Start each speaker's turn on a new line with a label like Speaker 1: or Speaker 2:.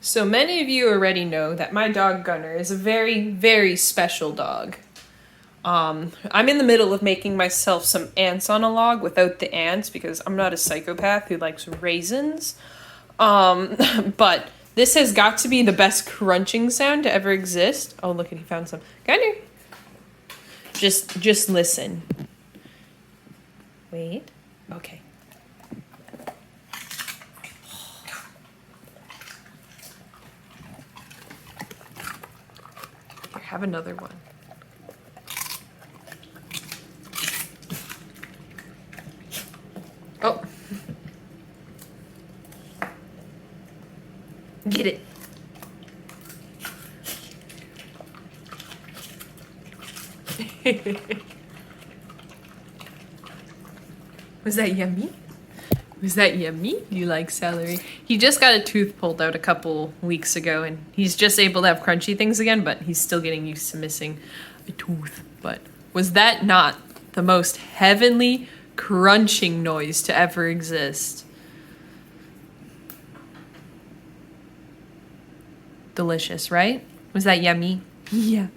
Speaker 1: So many of you already know that my dog Gunner is a very, very special dog. I'm in the middle of making myself some ants on a log without the ants because I'm not a psychopath who likes raisins. But this has got to be the best crunching sound to ever exist. Oh, look, he found some. Gunner! Just listen. Wait. Okay. Here, have another one. Oh. Get it. Was that yummy? Was that yummy? You like celery? He just got a tooth pulled out a couple weeks ago and he's just able to have crunchy things again, but he's still getting used to missing a tooth. But was that not the most heavenly crunching noise to ever exist? Delicious, right? Was that yummy? Yeah.